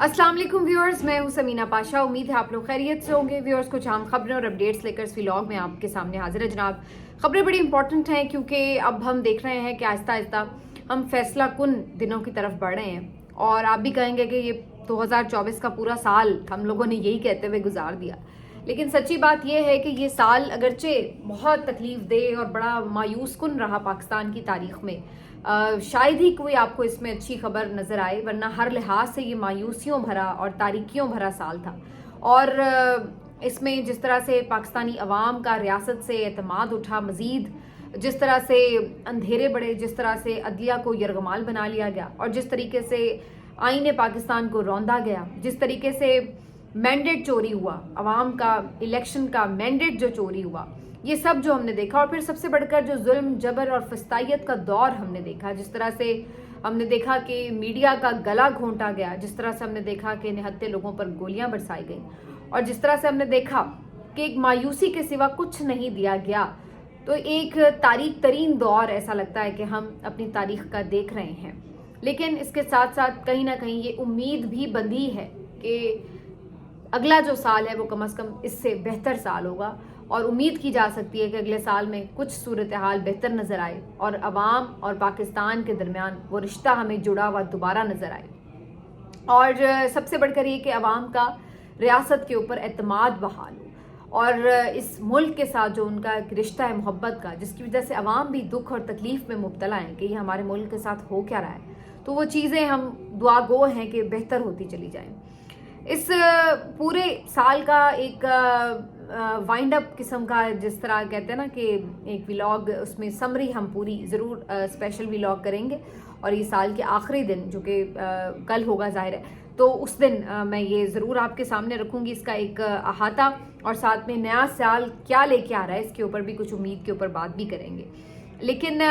अस्सलाम वालेकुम व्यूअर्स, मैं हूं समीना पाशा। उम्मीद है आप लोग खैरियत से होंगे। व्यूअर्स, कुछ आम खबरें और अपडेट्स लेकर इस व्लॉग में आपके सामने हाजिर है जनाब। खबरें बड़ी इंपॉर्टेंट हैं क्योंकि अब हम देख रहे हैं कि आहिस्ता आहिस्ता हम फैसला कुन दिनों की तरफ बढ़ रहे हैं और आप भी कहेंगे कि ये 2024 का पूरा साल हम लोगों ने यही कहते हुए गुजार दिया। लेकिन सच्ची बात यह है कि ये साल अगरचे बहुत तकलीफ दे और बड़ा मायूस कुन रहा पाकिस्तान की तारीख में, शायद ही कोई आपको इसमें अच्छी खबर नज़र आए, वरना हर लिहाज से ये मायूसियों भरा और तारीकियों भरा साल था। और इसमें जिस तरह से पाकिस्तानी अवाम का रियासत से एतमाद उठा, मज़ीद जिस तरह से अंधेरे बढ़े, जिस तरह से अदलिया को यरगमाल बना लिया गया और जिस तरीके से आईन पाकिस्तान को रौंदा गया, जिस तरीके से मैंडेट चोरी हुआ, अवाम का इलेक्शन का मैंडेट जो चोरी हुआ, ये सब जो हमने देखा। और फिर सबसे बढ़कर जो जुल्म, जबर और फस्तायत का दौर हमने देखा, जिस तरह से हमने देखा कि मीडिया का गला घोंटा गया, जिस तरह से हमने देखा कि निहत्थे लोगों पर गोलियां बरसाई गई और जिस तरह से हमने देखा कि एक मायूसी के सिवा कुछ नहीं दिया गया, तो एक तारीख तरीन दौर ऐसा लगता है कि हम अपनी तारीख का देख रहे हैं। लेकिन इसके साथ साथ कहीं ना कहीं ये उम्मीद भी बंधी है कि अगला जो साल है वो कम से कम इससे बेहतर साल होगा और उम्मीद की जा सकती है कि अगले साल में कुछ सूरत हाल बेहतर नज़र आए और अवाम और पाकिस्तान के दरमियान वो रिश्ता हमें जुड़ा हुआ दोबारा नज़र आए। और सबसे बढ़कर ये कि अवाम का रियासत के ऊपर एतमाद बहाल हो और इस मुल्क के साथ जो उनका एक रिश्ता है मोहब्बत का, जिसकी वजह से अवाम भी दुख और तकलीफ़ में मुब्तला हैं कि ये हमारे मुल्क के साथ हो क्या रहा है, तो वो चीज़ें हम दुआ गो हैं कि बेहतर होती चली जाएँ। इस पूरे साल का एक वाइंड अप किस्म का, जिस तरह कहते हैं ना कि एक व्लॉग, उसमें समरी हम पूरी ज़रूर स्पेशल व्लॉग करेंगे और ये साल के आखिरी दिन जो कि कल होगा ज़ाहिर है, तो उस दिन मैं ये ज़रूर आपके सामने रखूँगी इसका एक अहाता और साथ में नया साल क्या लेके आ रहा है इसके ऊपर भी कुछ उम्मीद के ऊपर बात भी करेंगे। लेकिन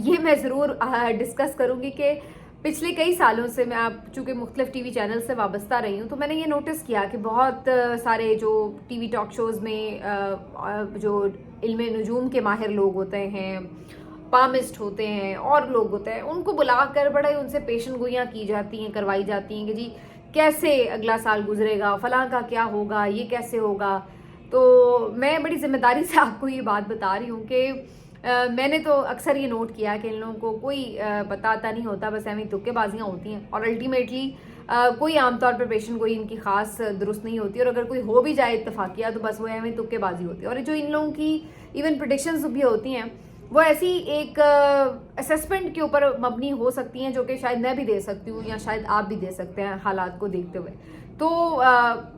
ये मैं ज़रूर डिस्कस करूँगी कि पिछले कई सालों से मैं, आप चूँकि मुख्तलिफ टीवी चैनल से वाबस्ता रही हूँ, तो मैंने ये नोटिस किया कि बहुत सारे जो टीवी टॉक शोज़ में जो इल्म नजूम के माहिर लोग होते हैं, पामिस्ट होते हैं और लोग होते हैं, उनको बुलाकर बड़े उनसे पेशन गोइयाँ की जाती हैं, करवाई जाती हैं कि जी कैसे अगला साल गुजरेगा, फलां का क्या होगा, ये कैसे होगा। तो मैं बड़ी ज़िम्मेदारी से आपको ये बात बता रही हूँ कि मैंने तो अक्सर ये नोट किया कि इन लोगों को कोई बताता नहीं होता, बस ऐसी तुक्केबाजियाँ होती हैं और अल्टीमेटली कोई आमतौर पर पेशेंट कोई इनकी ख़ास दुरुस्त नहीं होती और अगर कोई हो भी जाए इत्तफाकिया तो बस वो ऐसी तुक्केबाजी होती है। और जो इन लोगों की इवन प्रेडिक्शंस भी होती हैं वो ऐसी एक असेसमेंट के ऊपर मबनी हो सकती हैं जो कि शायद मैं भी दे सकती हूँ या शायद आप भी दे सकते हैं हालात को देखते हुए। तो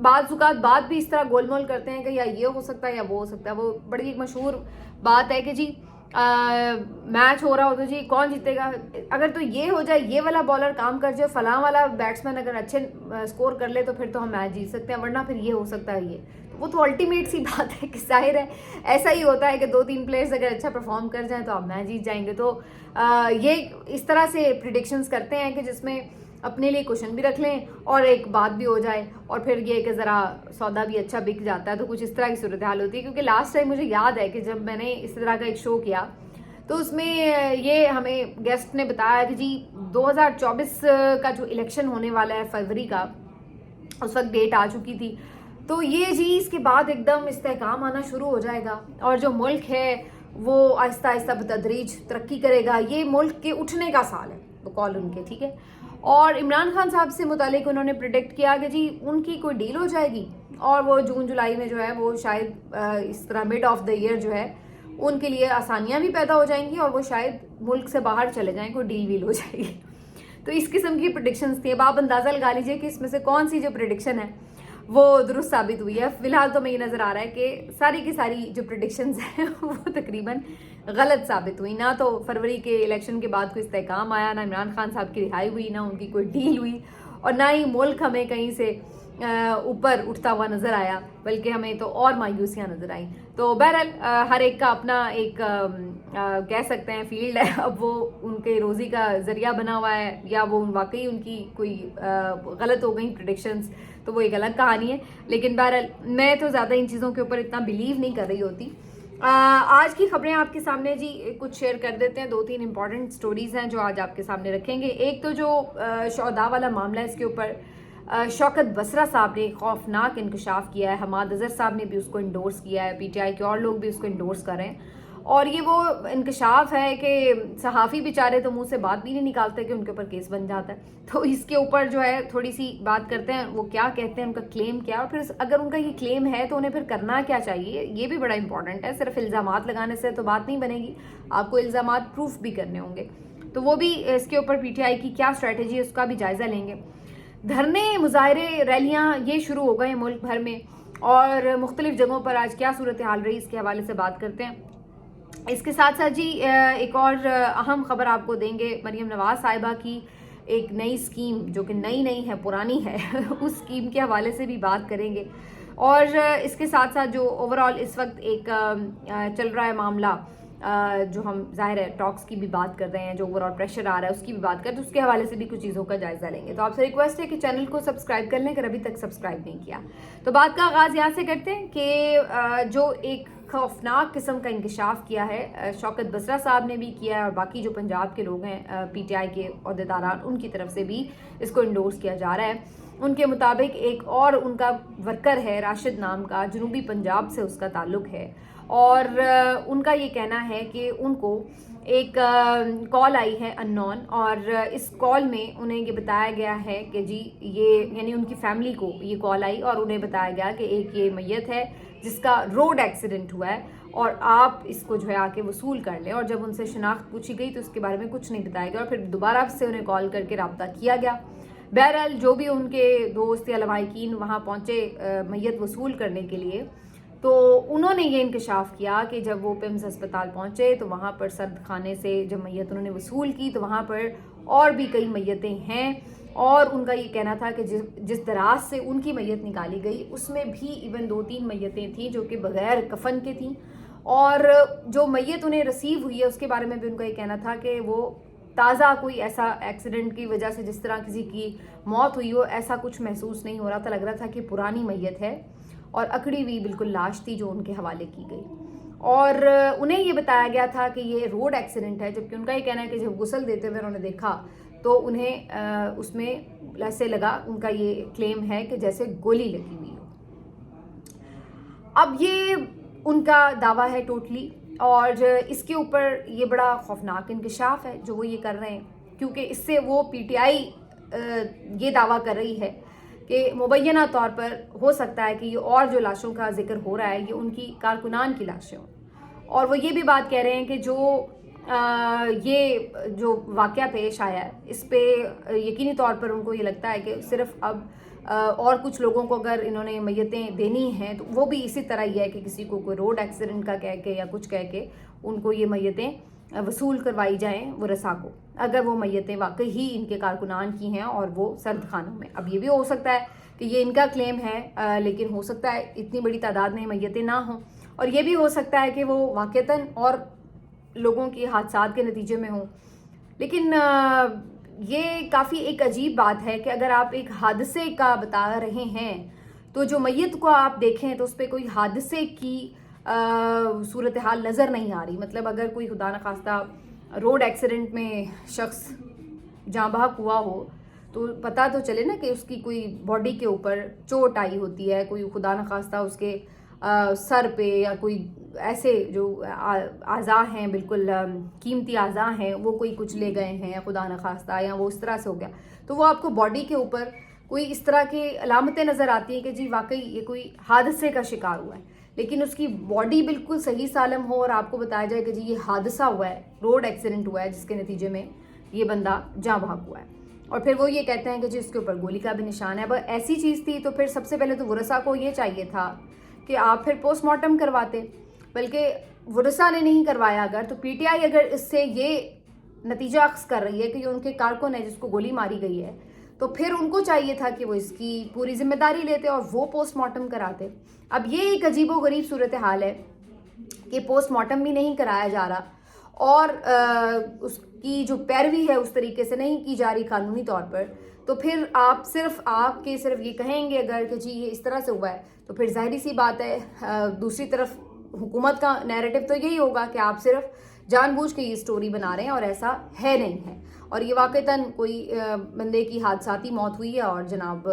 बाज़ बात भी इस तरह गोलमोल करते हैं कि या ये हो सकता है या वो हो सकता है। वो बड़ी एक मशहूर बात है कि जी मैच हो रहा हो तो जी कौन जीतेगा, अगर तो ये हो जाए, ये वाला बॉलर काम कर जाए, फलां वाला बैट्समैन अगर अच्छे स्कोर कर ले तो फिर तो हम मैच जीत सकते हैं, वरना फिर ये हो सकता है। ये वो तो अल्टीमेट सी बात है कि जाहिर है ऐसा ही होता है कि 2-3 प्लेयर्स अगर अच्छा परफॉर्म कर जाएं तो आप मैच जीत जाएंगे। तो ये इस तरह से प्रिडिक्शंस करते हैं कि जिसमें अपने लिए क्वेश्चन भी रख लें और एक बात भी हो जाए और फिर ये कि ज़रा सौदा भी अच्छा बिक जाता है। तो कुछ इस तरह की सूरत हाल होती है। क्योंकि लास्ट टाइम मुझे याद है कि जब मैंने इस तरह का एक शो किया तो उसमें ये हमें गेस्ट ने बताया कि जी 2024 का जो इलेक्शन होने वाला है फरवरी का, उस वक्त डेट आ चुकी थी, तो ये जी इसके बाद एकदम इस्तेहकाम आना शुरू हो जाएगा और जो मुल्क है वो आहिस्ता आहिस्ता बतदरीज तरक्की करेगा, ये मुल्क के उठने का साल है, तो कॉल उनके, ठीक है। और इमरान खान साहब से मुतालिक उन्होंने प्रिडिक्ट किया कि जी उनकी कोई डील हो जाएगी और वो जून जुलाई में जो है वो शायद इस तरह मिड ऑफ द ईयर जो है उनके लिए आसानियां भी पैदा हो जाएंगी और वो शायद मुल्क से बाहर चले जाएं, कोई डील वील हो जाएगी। तो इस किस्म की प्रिडिक्शंस थी। अब आप अंदाज़ा लगा लीजिए कि इसमें से कौन सी जो प्रिडिक्शन है वो दुरुस्त साबित हुई है। फिलहाल तो मैं ये नज़र आ रहा है कि सारी की सारी जो प्रिडिक्शंस हैं वो तकरीबन गलत साबित हुई। ना तो फरवरी के इलेक्शन के बाद कोई इस्तेहकाम आया, ना इमरान खान साहब की रिहाई हुई, ना उनकी कोई डील हुई और ना ही मुल्क हमें कहीं से ऊपर उठता हुआ नज़र आया, बल्कि हमें तो और मायूसियाँ नज़र आई। तो बहरहाल हर एक का अपना एक कह सकते हैं फील्ड है। अब वो उनके रोज़ी का ज़रिया बना हुआ है या वो वाकई उनकी कोई गलत हो गई प्रेडिक्शंस, तो वो एक अलग कहानी है। लेकिन बहरहाल मैं तो ज़्यादा इन चीज़ों के ऊपर इतना बिलीव नहीं कर रही होती। आज की खबरें आपके सामने जी कुछ शेयर कर देते हैं। 2-3 इंपॉर्टेंट स्टोरीज़ हैं जो आज आपके सामने रखेंगे। एक तो जो शौदा वाला मामला है, इसके ऊपर शौकत बसरा साहब ने खौफनाक इंकशाफ किया है, हमाद अज़हर साहब ने भी उसको इंडोर्स किया है, पीटीआई के और लोग भी उसको इंडोर्स कर रहे हैं। और ये वो इंकशाफ है कि सहाफ़ी बेचारे तो मुंह से बात भी नहीं निकालते कि उनके ऊपर केस बन जाता है। तो इसके ऊपर जो है थोड़ी सी बात करते हैं, वो क्या कहते हैं, उनका क्लेम क्या है, और फिर अगर उनका ये क्लेम है तो उन्हें फिर करना क्या चाहिए, ये भी बड़ा इंपॉर्टेंट है। सिर्फ इल्ज़ामात लगाने से तो बात नहीं बनेगी, आपको इल्ज़ामात प्रूफ भी करने होंगे। तो वो भी इसके ऊपर पीटीआई की क्या स्ट्रैटेजी है उसका भी जायज़ा लेंगे। धरने, मुजाहरे, रैलियाँ ये शुरू हो गए हैं मुल्क भर में, और मुख्तलिफ जगहों पर आज क्या सूरत हाल रही इसके हवाले से बात करते हैं। इसके साथ साथ जी एक और अहम खबर आपको देंगे, मरीम नवाज साहिबा की एक नई स्कीम जो कि नई नहीं है, पुरानी है उस स्कीम के हवाले से भी बात करेंगे। और इसके साथ साथ जो ओवरऑल इस वक्त एक चल रहा है मामला, जो हम ज़ाहिर है टॉक्स की भी बात कर रहे हैं, जो ओवरऑल प्रेशर आ रहा है उसकी भी बात करते हैं, तो उसके हवाले से भी कुछ चीज़ों का जायज़ा लेंगे। तो आपसे रिक्वेस्ट है कि चैनल को सब्सक्राइब कर लें अगर अभी तक सब्सक्राइब नहीं किया। तो बात का आगाज़ यहाँ से करते हैं कि जो एक खौफनाक किस्म का इंकशाफ किया है शौकत बसरा साहब ने भी किया है, और बाकी जो पंजाब के लोग हैं पीटीआई के अहदेदारान, उनकी तरफ से भी इसको इंडोर्स किया जा रहा है। उनके मुताबिक एक और उनका वर्कर है राशिद नाम का, जनूबी पंजाब से उसका ताल्लुक़ है, और उनका ये कहना है कि उनको एक कॉल आई है अननोन, और इस कॉल में उन्हें ये बताया गया है कि जी ये, यानी उनकी फैमिली को ये कॉल आई और उन्हें बताया गया कि एक ये मैयत है जिसका रोड एक्सीडेंट हुआ है और आप इसको जो है आके वसूल कर लें। और जब उनसे शनाख्त पूछी गई तो उसके बारे में कुछ नहीं बताया गया, और फिर दोबारा से उन्हें कॉल करके रब्ता किया गया। बहरहाल जो भी उनके दोस्त या लवाहिकीन वहाँ पहुँचे मैयत वसूल करने के लिए, तो उन्होंने ये इंकशाफ किया कि जब वो पिम्स अस्पताल पहुँचे तो वहाँ पर सर्द खाने से जब मैयत उन्होंने वसूल की तो वहाँ पर और भी कई मैयतें हैं, और उनका ये कहना था कि जिस दराज से उनकी मैयत निकाली गई उसमें भी इवन 2-3 मैयतें थीं जो कि बग़ैर कफन के थीं, और जो मैयत उन्हें रिसीव हुई है उसके बारे में भी उनका ये कहना था कि वो ताज़ा कोई ऐसा एक्सीडेंट की वजह से जिस तरह किसी की मौत हुई हो ऐसा कुछ महसूस नहीं हो रहा था, लग रहा था कि पुरानी मैयत है और अकड़ी हुई बिल्कुल लाश थी जो उनके हवाले की गई। और उन्हें ये बताया गया था कि ये रोड एक्सीडेंट है, जबकि उनका ये कहना है कि जब गुस्ल देते हुए उन्होंने देखा तो उन्हें उसमें ऐसे लगा, उनका ये क्लेम है कि जैसे गोली लगी हुई हो। अब ये उनका दावा है टोटली, और इसके ऊपर ये बड़ा खौफनाक इंकशाफ है जो वो ये कर रहे हैं, क्योंकि इससे वो पीटीआई ये दावा कर रही है कि मुबैना तौर पर हो सकता है कि ये और जो लाशों का जिक्र हो रहा है ये उनकी कारकुनान की लाशें हों। और वो ये भी बात कह रहे हैं कि जो ये जो वाक़या पेश आया है इस पे यकीनी तौर पर उनको ये लगता है कि सिर्फ अब और कुछ लोगों को अगर इन्होंने मैयतें देनी हैं तो वो भी इसी तरह ही है कि किसी को कोई रोड एक्सीडेंट का कह के या कुछ कह के उनको ये मैयतें वसूल करवाई जाएं वो रसा को, अगर वो मैयतें वाकई ही इनके कारकुनान की हैं और वो सर्द खानों में। अब ये भी हो सकता है कि ये इनका क्लेम है, लेकिन हो सकता है इतनी बड़ी तादाद में मैयतें ना हों, और ये भी हो सकता है कि वो वाक़तन और लोगों के हादसात के नतीजे में हों। लेकिन ये काफ़ी एक अजीब बात है कि अगर आप एक हादसे का बता रहे हैं तो जो मैयत को आप देखें तो उस पर कोई हादसे की सूरत हाल नज़र नहीं आ रही। मतलब अगर कोई खुदा न खास्ता रोड एक्सीडेंट में शख्स जाँ बहक हुआ हो तो पता तो चले ना कि उसकी कोई बॉडी के ऊपर चोट आई होती है, कोई खुदा न खास्ता उसके सर पे या कोई ऐसे जो आज़ा हैं, बिल्कुल कीमती आज़ा हैं, वो कोई कुछ ले गए हैं खुदा न खास्ता, या वो इस तरह से हो गया, तो वो आपको बॉडी के ऊपर कोई इस तरह की अलामतें नज़र आती हैं कि जी वाकई ये कोई हादसे का शिकार हुआ है। लेकिन उसकी बॉडी बिल्कुल सही सालम हो और आपको बताया जाए कि जी ये हादसा हुआ है, रोड एक्सीडेंट हुआ है जिसके नतीजे में ये बंदा जाँ बहक हुआ है, और फिर वो ये कहते हैं कि जी उसके ऊपर गोली का भी निशान है। अब ऐसी चीज़ थी तो फिर सबसे पहले तो वरसा को ये चाहिए था कि आप फिर पोस्टमार्टम करवाते, बल्कि वरसा ने नहीं करवाया। अगर तो पीटीआई अगर इससे ये नतीजा अख्ज़ कर रही है कि ये उनके कारकुन है जिसको गोली मारी गई है, तो फिर उनको चाहिए था कि वो इसकी पूरी जिम्मेदारी लेते और वो पोस्टमार्टम कराते। अब ये एक अजीबो गरीब सूरत हाल है कि पोस्टमार्टम भी नहीं कराया जा रहा और उसकी जो पैरवी है उस तरीके से नहीं की जा रही कानूनी तौर पर। तो फिर आप सिर्फ ये कहेंगे अगर कि जी ये इस तरह से हुआ है, तो फिर जाहिर सी बात है दूसरी तरफ हुकूमत का नैरेटिव तो यही होगा कि आप सिर्फ जानबूझ के ये स्टोरी बना रहे हैं और ऐसा है नहीं है। اور یہ واقعتاً کوئی بندے کی حادثاتی موت ہوئی ہے اور جناب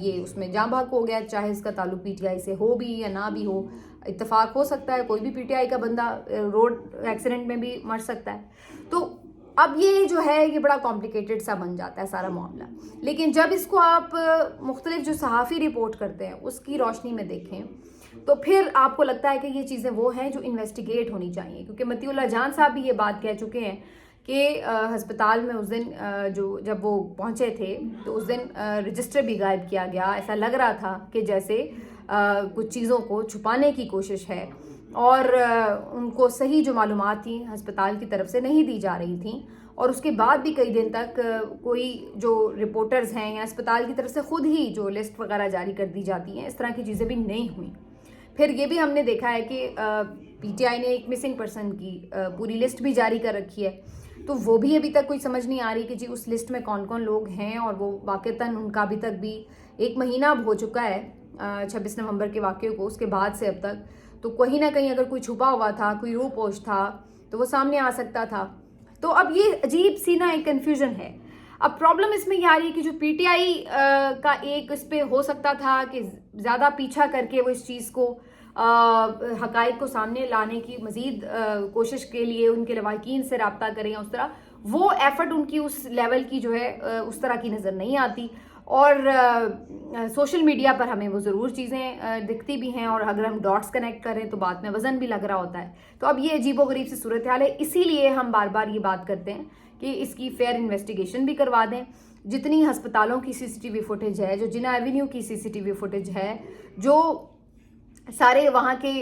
یہ اس میں جاں بحق ہو گیا، چاہے اس کا تعلق پی ٹی آئی سے ہو بھی یا نہ بھی ہو، اتفاق ہو سکتا ہے، کوئی بھی پی ٹی آئی کا بندہ روڈ ایکسیڈنٹ میں بھی مر سکتا ہے۔ تو اب یہ جو ہے یہ بڑا کمپلیکیٹڈ سا بن جاتا ہے سارا معاملہ، لیکن جب اس کو آپ مختلف جو صحافی رپورٹ کرتے ہیں اس کی روشنی میں دیکھیں تو پھر آپ کو لگتا ہے کہ یہ چیزیں وہ ہیں جو انویسٹیگیٹ ہونی چاہیے، کیونکہ مطیع اللہ جان صاحب بھی یہ بات کہہ چکے ہیں کہ ہسپتال میں اس دن جب وہ پہنچے تھے تو اس دن رجسٹر بھی غائب کیا گیا، ایسا لگ رہا تھا کہ جیسے کچھ چیزوں کو چھپانے کی کوشش ہے، اور ان کو صحیح جو معلومات تھیں ہسپتال کی طرف سے نہیں دی جا رہی تھیں، اور اس کے بعد بھی کئی دن تک کوئی جو رپورٹرز ہیں یا اسپتال کی طرف سے خود ہی جو لسٹ وغیرہ جاری کر دی جاتی ہیں، اس طرح کی چیزیں بھی نہیں ہوئیں۔ پھر یہ بھی ہم نے دیکھا ہے کہ پی ٹی آئی نے ایک مسنگ پرسن کی پوری لسٹ بھی جاری کر رکھی ہے، تو وہ بھی ابھی تک کوئی سمجھ نہیں آ رہی کہ جی اس لسٹ میں کون کون لوگ ہیں، اور وہ واقعتاً ان کا ابھی تک بھی 1 مہینہ اب ہو چکا ہے 26 نومبر کے واقعے کو، اس کے بعد سے اب تک تو کہیں نہ کہیں اگر کوئی چھپا ہوا تھا، کوئی روح پوش تھا تو وہ سامنے آ سکتا تھا۔ تو اب یہ عجیب سی نا ایک کنفیوژن ہے۔ اب پرابلم اس میں یہ آ رہی ہے کہ جو پی ٹی آئی کا ایک اس پہ ہو سکتا تھا کہ زیادہ پیچھا کر کے وہ اس چیز کو حقائق کو سامنے لانے کی مزید کوشش کے لیے ان کے لواحقین سے رابطہ کریں، اس طرح وہ ایفرٹ ان کی اس لیول کی جو ہے اس طرح کی نظر نہیں آتی، اور سوشل میڈیا پر ہمیں وہ ضرور چیزیں دکھتی بھی ہیں، اور اگر ہم ڈاٹس کنیکٹ کریں تو بات میں وزن بھی لگ رہا ہوتا ہے۔ تو اب یہ عجیب و غریب سی صورتحال ہے، اسی لیے ہم بار بار یہ بات کرتے ہیں کہ اس کی فیئر انویسٹیگیشن بھی کروا دیں، جتنی ہسپتالوں کی سی سی ٹی وی فوٹیج ہے، جو جنا ایونیو کی سی سی ٹی وی فوٹیج ہے، جو سارے وہاں کے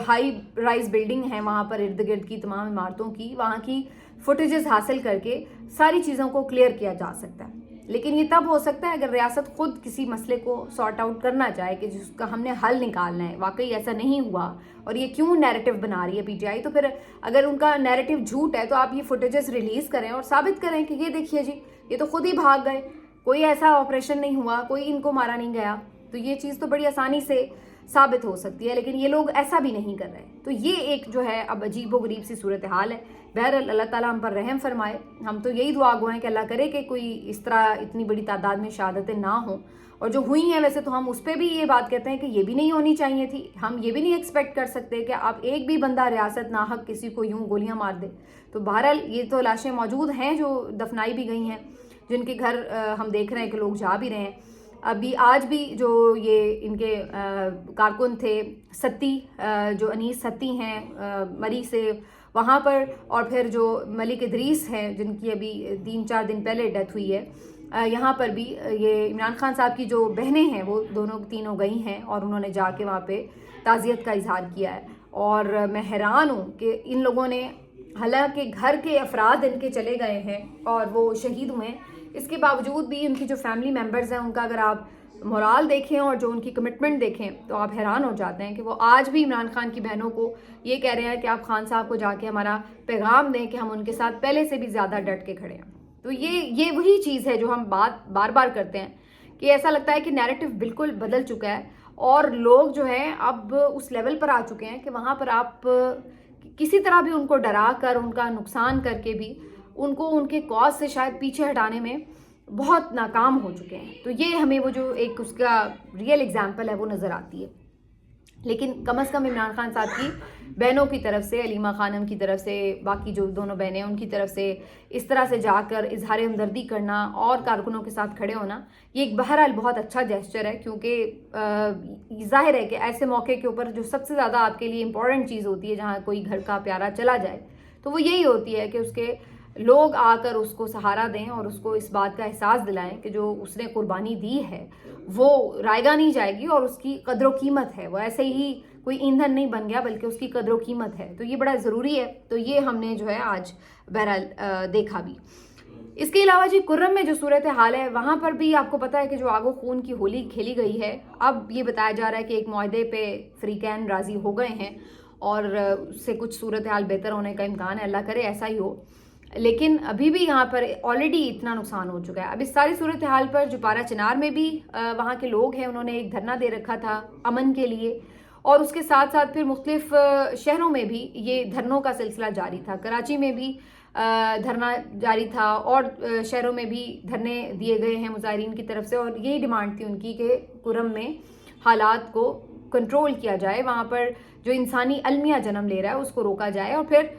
ہائی رائز بلڈنگ ہیں وہاں پر ارد گرد کی تمام عمارتوں کی، وہاں کی فوٹیجز حاصل کر کے ساری چیزوں کو کلیئر کیا جا سکتا ہے۔ لیکن یہ تب ہو سکتا ہے اگر ریاست خود کسی مسئلے کو سارٹ آؤٹ کرنا چاہے کہ جس کا ہم نے حل نکالنا ہے، واقعی ایسا نہیں ہوا اور یہ کیوں نیریٹو بنا رہی ہے پی ٹی آئی، تو پھر اگر ان کا نیریٹو جھوٹ ہے تو آپ یہ فوٹیجز ریلیز کریں اور ثابت کریں کہ یہ دیکھیے جی یہ تو خود ہی بھاگ گئے، کوئی ایسا آپریشن نہیں ہوا، کوئی ان کو مارا نہیں گیا، تو یہ چیز تو بڑی آسانی سے ثابت ہو سکتی ہے، لیکن یہ لوگ ایسا بھی نہیں کر رہے۔ تو یہ ایک جو ہے اب عجیب و غریب سی صورتحال ہے۔ بہرحال اللہ تعالیٰ ہم پر رحم فرمائے، ہم تو یہی دعا گو ہیں کہ اللہ کرے کہ کوئی اس طرح اتنی بڑی تعداد میں شہادتیں نہ ہوں، اور جو ہوئی ہیں ویسے تو ہم اس پہ بھی یہ بات کہتے ہیں کہ یہ بھی نہیں ہونی چاہیے تھی، ہم یہ بھی نہیں ایکسپیکٹ کر سکتے کہ آپ ایک بھی بندہ ریاست ناحق کسی کو یوں گولیاں مار دے۔ تو بہرحال یہ تو لاشیں موجود ہیں جو دفنائی بھی گئی ہیں، جن کے گھر ہم دیکھ رہے ہیں کہ لوگ جا بھی رہے ہیں۔ ابھی آج بھی جو یہ ان کے کارکن تھے ستی، جو انیس ستی ہیں مری سے، وہاں پر، اور پھر جو ملک ادریس ہیں جن کی ابھی 3-4 دن پہلے ڈیتھ ہوئی ہے، یہاں پر بھی یہ عمران خان صاحب کی جو بہنیں ہیں وہ تینوں گئی ہیں اور انہوں نے جا کے وہاں پہ تعزیت کا اظہار کیا ہے۔ اور میں حیران ہوں کہ ان لوگوں نے، حالانکہ گھر کے افراد ان کے چلے گئے ہیں اور وہ شہید ہوئے ہیں، اس کے باوجود بھی ان کی جو فیملی ممبرز ہیں ان کا اگر آپ مورال دیکھیں اور جو ان کی کمٹمنٹ دیکھیں تو آپ حیران ہو جاتے ہیں کہ وہ آج بھی عمران خان کی بہنوں کو یہ کہہ رہے ہیں کہ آپ خان صاحب کو جا کے ہمارا پیغام دیں کہ ہم ان کے ساتھ پہلے سے بھی زیادہ ڈٹ کے کھڑے ہیں۔ تو یہ وہی چیز ہے جو ہم بار بار کرتے ہیں کہ ایسا لگتا ہے کہ نیریٹو بالکل بدل چکا ہے، اور لوگ جو ہیں اب اس لیول پر آ چکے ہیں کہ وہاں پر آپ کسی طرح بھی ان کو ڈرا کر، ان کا نقصان کر کے بھی ان کو ان کے کاز سے شاید پیچھے ہٹانے میں بہت ناکام ہو چکے ہیں۔ تو یہ ہمیں وہ جو ایک اس کا ریئل ایگزامپل ہے وہ نظر آتی ہے۔ لیکن کم از کم عمران خان صاحب کی بہنوں کی طرف سے، علیمہ خانم کی طرف سے، باقی جو دونوں بہنیں ان کی طرف سے اس طرح سے جا کر اظہار ہمدردی کرنا اور کارکنوں کے ساتھ کھڑے ہونا، یہ ایک بہرحال بہت اچھا جیسچر ہے، کیونکہ ظاہر ہے کہ ایسے موقع کے اوپر جو سب سے زیادہ آپ کے لیے امپورٹنٹ چیز ہوتی ہے، جہاں کوئی گھر کا پیارا چلا جائے تو وہ یہی ہوتی ہے کہ اس کے لوگ آ کر اس کو سہارا دیں اور اس کو اس بات کا احساس دلائیں کہ جو اس نے قربانی دی ہے وہ رائگاں نہیں جائے گی، اور اس کی قدر و قیمت ہے، وہ ایسے ہی کوئی ایندھن نہیں بن گیا بلکہ اس کی قدر و قیمت ہے۔ تو یہ بڑا ضروری ہے، تو یہ ہم نے جو ہے آج بہرحال دیکھا بھی۔ اس کے علاوہ جی کرم میں جو صورتحال ہے وہاں پر بھی آپ کو پتہ ہے کہ جو آگ و خون کی ہولی کھیلی گئی ہے، اب یہ بتایا جا رہا ہے کہ ایک معاہدے پہ فریقین راضی ہو گئے ہیں اور اس سے کچھ صورتحال بہتر ہونے کا امکان ہے، اللہ کرے ایسا ہی ہو۔ لیکن ابھی بھی یہاں پر آلریڈی اتنا نقصان ہو چکا ہے۔ اب اس ساری صورتحال پر جو پارا چنار میں بھی وہاں کے لوگ ہیں انہوں نے ایک دھرنا دے رکھا تھا امن کے لیے، اور اس کے ساتھ ساتھ پھر مختلف شہروں میں بھی یہ دھرنوں کا سلسلہ جاری تھا۔ کراچی میں بھی धरना जारी था और शहरों में भी धरने दिए गए हैं मुजाहिरीन की तरफ से, और यही डिमांड थी उनकी कि कुरम में हालात को कंट्रोल किया जाए, वहाँ पर जो इंसानी अलमिया जन्म ले रहा है उसको रोका जाए, और फिर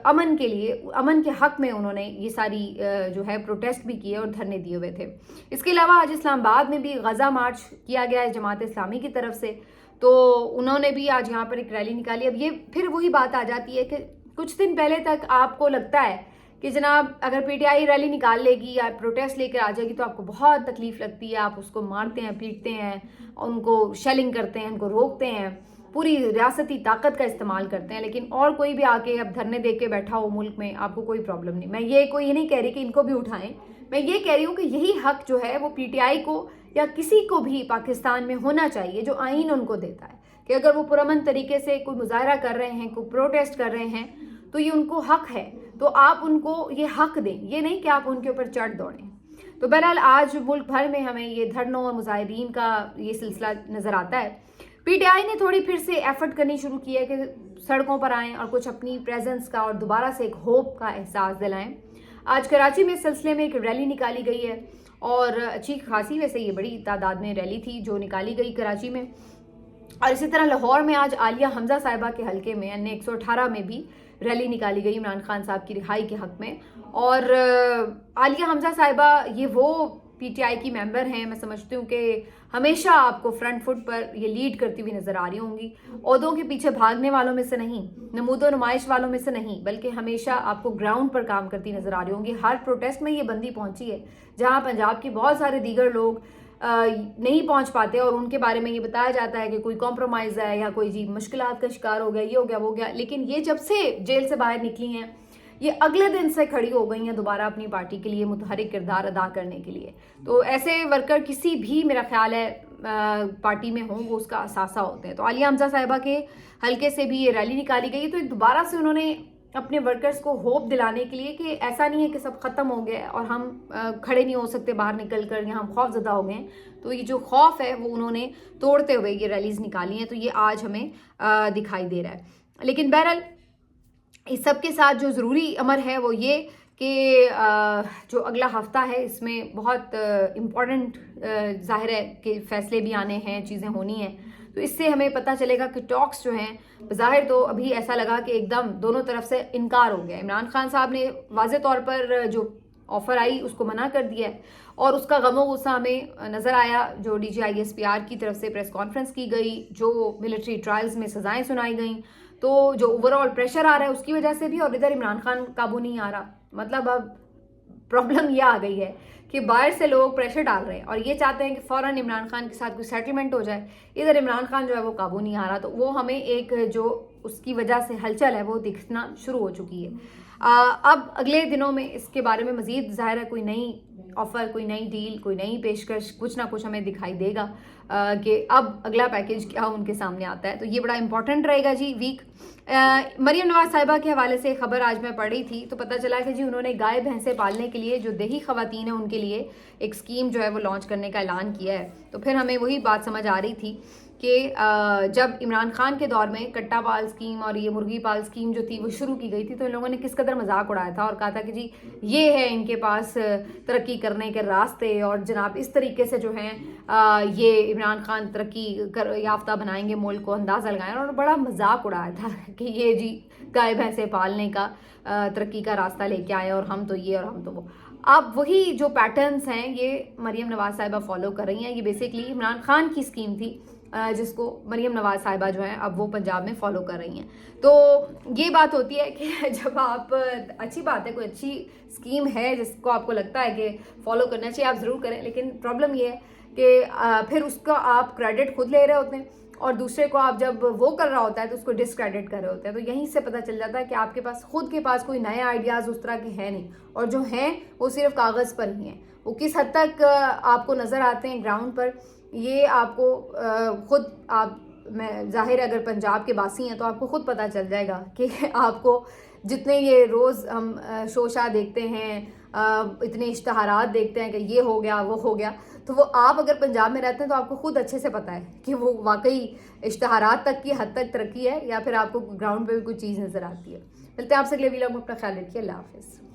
अमन के लिए, अमन के हक़ में उन्होंने ये सारी जो है प्रोटेस्ट भी किए और धरने दिए हुए थे। इसके अलावा आज इस्लामाबाद में भी गज़ा मार्च किया गया है जमात इस्लामी की तरफ से, तो उन्होंने भी आज यहाँ पर एक रैली निकाली। अब ये फिर वही बात आ जाती है कि कुछ दिन पहले तक आपको लगता है कि जनाब अगर पीटीआई रैली निकाल लेगी या प्रोटेस्ट लेकर आ जाएगी तो आपको बहुत तकलीफ़ लगती है, आप उसको मारते हैं, पीटते हैं, उनको शेलिंग करते हैं, उनको रोकते हैं, पूरी रियासती ताकत का इस्तेमाल करते हैं, लेकिन और कोई भी आके अब धरने दे के बैठा हो मुल्क में, आपको कोई प्रॉब्लम नहीं। मैं ये नहीं कह रही कि इनको भी उठाएं, मैं ये कह रही हूँ कि यही हक जो है वो पीटीआई को या किसी को भी पाकिस्तान में होना चाहिए जो आइन उनको देता है कि अगर वो पुरअमन तरीके से कोई मुजाहरा कर रहे हैं, कोई प्रोटेस्ट कर रहे हैं, तो ये उनको हक है, तो आप उनको ये हक दें, ये नहीं कि आप उनके ऊपर चढ़ दौड़ें। तो बहरहाल आज मुल्क भर में हमें ये धरनों और मुजाहिरीन का ये सिलसिला नज़र आता है। पीटीआई ने थोड़ी फिर से एफर्ट करनी शुरू की है कि सड़कों पर आएँ और कुछ अपनी प्रेजेंस का और दोबारा से एक होप का एहसास दिलाएं। आज कराची में इस सिलसिले में एक रैली निकाली गई है और अच्छी खासी, वैसे ये बड़ी तादाद में रैली थी जो निकाली गई कराची में। और इसी तरह लाहौर में आज आलिया हमजा साहिबा के हलके में अन्य 118 में भी रैली निकाली गई इमरान खान साहब की रिहाई के हक़ में। और आलिया हमजा साहिबा ये वो पीटीआई की मेंबर हैं, मैं समझती हूँ कि हमेशा आपको फ्रंट फुट पर ये लीड करती हुई नज़र आ रही होंगी, ओहदों के पीछे भागने वालों में से नहीं, नमूदो नुमाइश वालों में से नहीं, बल्कि हमेशा आपको ग्राउंड पर काम करती नज़र आ रही होंगी। हर प्रोटेस्ट में ये बंदी पहुंची है जहां पंजाब के बहुत सारे दीगर लोग नहीं पहुंच पाते और उनके बारे में ये बताया जाता है कि कोई कॉम्प्रोमाइज़ है या कोई जी मुश्किलात का शिकार हो गया, ये हो गया, वो हो गया, लेकिन ये जब से जेल से बाहर निकली हैं ये अगले दिन से खड़ी हो गई हैं दोबारा अपनी पार्टी के लिए मुतहरिक किरदार अदा करने के लिए। तो ऐसे वर्कर किसी भी, मेरा ख्याल है, पार्टी में हों वो उसका असासा होते हैं। तो आलिया हमजा साहिबा के हल्के से भी ये रैली निकाली गई, तो दोबारा से उन्होंने अपने वर्कर्स को होप दिलाने के लिए कि ऐसा नहीं है कि सब ख़त्म हो गया और हम खड़े नहीं हो सकते बाहर निकल कर, या हम खौफजदा हो गए, तो ये जो खौफ है वो उन्होंने तोड़ते हुए ये रैलीज़ निकाली हैं। तो ये आज हमें दिखाई दे रहा है। लेकिन बहरहाल इस सब के साथ जो ज़रूरी अमर है वो ये कि जो अगला हफ्ता है इसमें बहुत इम्पॉर्टेंट ज़ाहिर है कि फ़ैसले भी आने हैं, चीज़ें होनी हैं, तो इससे हमें पता चलेगा कि टॉक्स जो हैं ज़ाहिर तो अभी ऐसा लगा कि एकदम दोनों तरफ से इनकार हो गया। इमरान खान साहब ने वाज़े तौर पर जो ऑफ़र आई उसको मना कर दिया है और उसका गमो गुस्सा हमें नज़र आया जो DGISPR की तरफ से प्रेस कॉन्फ्रेंस की गई, जो मिलिट्री ट्रायल्स में सज़ाएँ सुनाई गई, तो जो ओवरऑल प्रेशर आ रहा है उसकी वजह से भी, और इधर इमरान खान काबू नहीं आ रहा। मतलब अब प्रॉब्लम ये आ गई है कि बाहर से लोग प्रेशर डाल रहे हैं और ये चाहते हैं कि फ़ौरन इमरान खान के साथ कोई सेटलमेंट हो जाए, इधर इमरान खान जो है वो काबू नहीं आ रहा। तो वो हमें एक जो उसकी वजह से हलचल है वो दिखना शुरू हो चुकी है। अब अगले दिनों में इसके बारे में मज़ीद ज़ाहिर है कोई नई ऑफ़र, कोई नई डील, कोई नई पेशकश, कुछ ना कुछ हमें दिखाई देगा कि अब अगला पैकेज क्या उनके सामने आता है। तो ये बड़ा इंपॉर्टेंट रहेगा जी वीक। मरियम नवाज़ साहिबा के हवाले से खबर आज मैं पढ़ी थी तो पता चला कि जी उन्होंने गाय भैंसें पालने के लिए जो देही ख़वातीन हैं उनके लिए एक स्कीम जो है वो लॉन्च करने का ऐलान किया है। तो फिर हमें वही बात समझ आ रही थी कि जब इमरान खान के दौर में कट्टा पाल स्कीम और ये मुर्गी पाल स्कीम जो थी वो शुरू की गई थी तो इन लोगों ने किस कदर मजाक उड़ाया था और कहा था कि जी ये है इनके पास तरक्की करने के रास्ते और जनाब इस तरीके से जो हैं ये इमरान खान तरक्की कर याफ्ता बनाएंगे मुल्क को, अंदाज़ा लगाएं, और बड़ा मजाक उड़ाया था कि ये जी गाय भैंसे पालने का तरक्की का रास्ता लेके आए और हम तो ये और हम तो वो। अब वही जो पैटर्न्स हैं ये मरियम नवाज़ साहिबा फॉलो कर रही हैं। ये बेसिकली इमरान खान की स्कीम थी जिसको मरियम नवाज़ साहिबा जो हैं अब वो पंजाब में फॉलो कर रही हैं। तो ये बात होती है कि जब आप, अच्छी बात है कोई अच्छी स्कीम है जिसको आपको लगता है कि फॉलो करना चाहिए, आप ज़रूर करें, लेकिन प्रॉब्लम ये है कि फिर उसका आप क्रेडिट खुद ले रहे होते हैं और दूसरे को आप जब वो कर रहा होता है तो उसको डिसक्रेडिट कर रहे होते हैं। तो यहीं से पता चल जाता है कि आपके पास खुद के पास कोई नए आइडियाज़ उस तरह के हैं नहीं, और जो हैं वो सिर्फ कागज़ पर ही हैं। वो किस हद तक आपको नज़र आते हैं ग्राउंड पर, ये आपको खुद आप, मैं ज़ाहिर अगर पंजाब के बासी हैं तो आपको खुद पता चल जाएगा कि आपको जितने ये रोज़ हम शोशा देखते हैं, इतने इश्तहारात देखते हैं कि ये हो गया वो हो गया, तो वो आप अगर पंजाब में रहते हैं तो आपको खुद अच्छे से पता है कि वो वाकई इश्तहारात तक की हद तक तरक्की है या फिर आपको ग्राउंड पे भी कोई चीज़ नज़र आती है। मिलते हैं आपसे अगले वीडियो में, अपना ख्याल रखिए, अल्लाह हाफिज़।